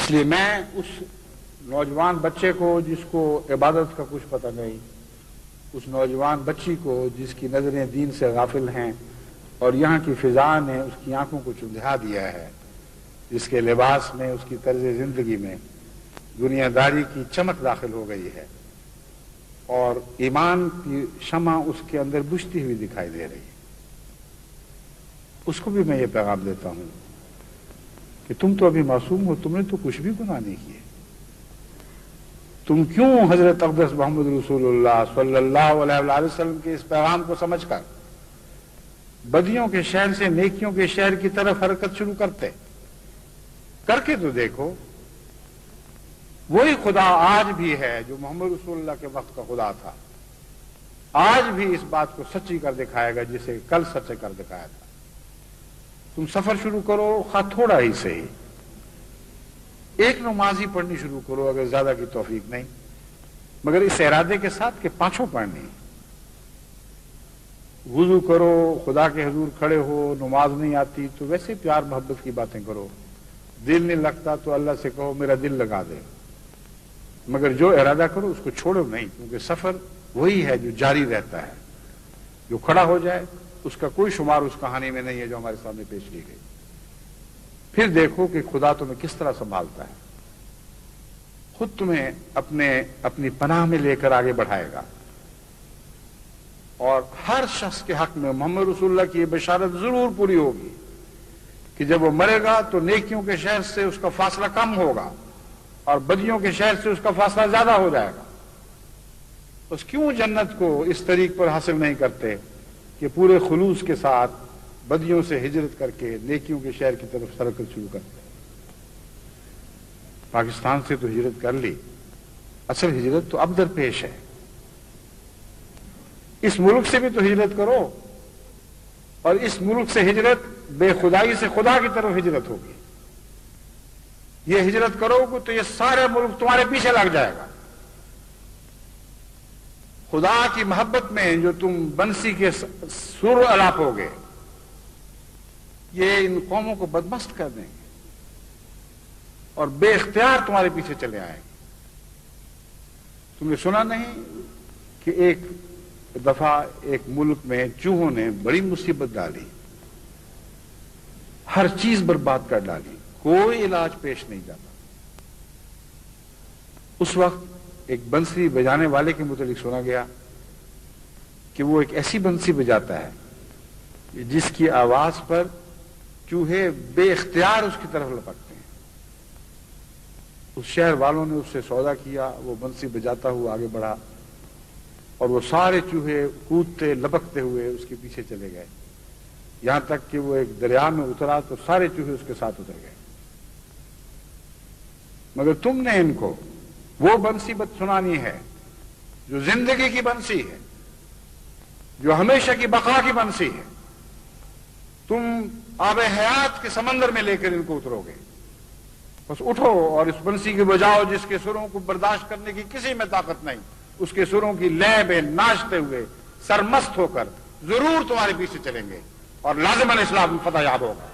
اس لیے میں اس نوجوان بچے کو جس کو عبادت کا کچھ پتہ نہیں، اس نوجوان بچی کو جس کی نظریں دین سے غافل ہیں اور یہاں کی فضا نے اس کی آنکھوں کو چندھا دیا ہے، جس کے لباس میں، اس کی طرز زندگی میں دنیا داری کی چمک داخل ہو گئی ہے اور ایمان کی شمع اس کے اندر بجھتی ہوئی دکھائی دے رہی ہے، اس کو بھی میں یہ پیغام دیتا ہوں کہ تم تو ابھی معصوم ہو، تم نے تو کچھ بھی گناہ نہیں کیے، تم کیوں حضرت اقدس محمد رسول اللہ صلی اللہ علیہ وسلم کے اس پیغام کو سمجھ کر بدیوں کے شہر سے نیکیوں کے شہر کی طرف حرکت شروع کرتے؟ کر کے تو دیکھو، وہی خدا آج بھی ہے جو محمد رسول اللہ کے وقت کا خدا تھا، آج بھی اس بات کو سچی کر دکھائے گا جسے کل سچ کر دکھایا تھا۔ تم سفر شروع کرو، خواہ تھوڑا ہی صحیح، ایک نمازی پڑھنی شروع کرو اگر زیادہ کی توفیق نہیں، مگر اس ارادے کے ساتھ کہ 5 پڑھنی۔ وضو کرو، خدا کے حضور کھڑے ہو، نماز نہیں آتی تو ویسے پیار محبت کی باتیں کرو، دل نہیں لگتا تو اللہ سے کہو میرا دل لگا دے، مگر جو ارادہ کرو اس کو چھوڑو نہیں، کیونکہ سفر وہی ہے جو جاری رہتا ہے، جو کھڑا ہو جائے اس کا کوئی شمار اس کہانی میں نہیں ہے جو ہمارے سامنے پیش کی گئی۔ پھر دیکھو کہ خدا تمہیں کس طرح سنبھالتا ہے، خود تمہیں اپنی پناہ میں لے کر آگے بڑھائے گا، اور ہر شخص کے حق میں محمد رسول اللہ کی یہ بشارت ضرور پوری ہوگی کہ جب وہ مرے گا تو نیکیوں کے شہر سے اس کا فاصلہ کم ہوگا اور بدیوں کے شہر سے اس کا فاصلہ زیادہ ہو جائے گا۔ اس کیوں جنت کو اس طریق پر حاصل نہیں کرتے کہ پورے خلوص کے ساتھ بدیوں سے ہجرت کر کے نیکیوں کے شہر کی طرف حرکت شروع کرتے؟ پاکستان سے تو ہجرت کر لی، اصل ہجرت تو اب درپیش ہے، اس ملک سے بھی تو ہجرت کرو، اور اس ملک سے ہجرت بے خدائی سے خدا کی طرف ہجرت ہوگی۔ یہ ہجرت کرو گے تو یہ سارے ملک تمہارے پیچھے لگ جائے گا۔ خدا کی محبت میں جو تم بنسی کے سر الاپ ہوگے، یہ ان قوموں کو بدمست کر دیں گے اور بے اختیار تمہارے پیچھے چلے آئیں گے۔ تم نے سنا نہیں کہ ایک دفعہ ایک ملک میں چوہوں نے بڑی مصیبت ڈالی، ہر چیز برباد کر ڈالی، کوئی علاج پیش نہیں جاتا۔ اس وقت ایک بنسی بجانے والے کے متعلق سنا گیا کہ وہ ایک ایسی بنسی بجاتا ہے جس کی آواز پر چوہے بے اختیار اس کی طرف لپکتے ہیں۔ اس شہر والوں نے اس سے سودا کیا، وہ بنسی بجاتا ہوا آگے بڑھا اور وہ سارے چوہے کودتے لپکتے ہوئے اس کے پیچھے چلے گئے، یہاں تک کہ وہ ایک دریا میں اترا تو سارے چوہے اس کے ساتھ اتر گئے۔ مگر تم نے ان کو وہ بنسی سنانی ہے جو زندگی کی بنسی ہے، جو ہمیشہ کی بقا کی بنسی ہے۔ تم آب حیات کے سمندر میں لے کر ان کو اترو گے، بس اٹھو اور اس بنسی کی بجاؤ جس کے سروں کو برداشت کرنے کی کسی میں طاقت نہیں، اس کے سروں کی لے میں ناچتے ہوئے سرمست ہو کر ضرور تمہارے پیچھے چلیں گے اور لازماً اسلام فتح یاب ہوگا۔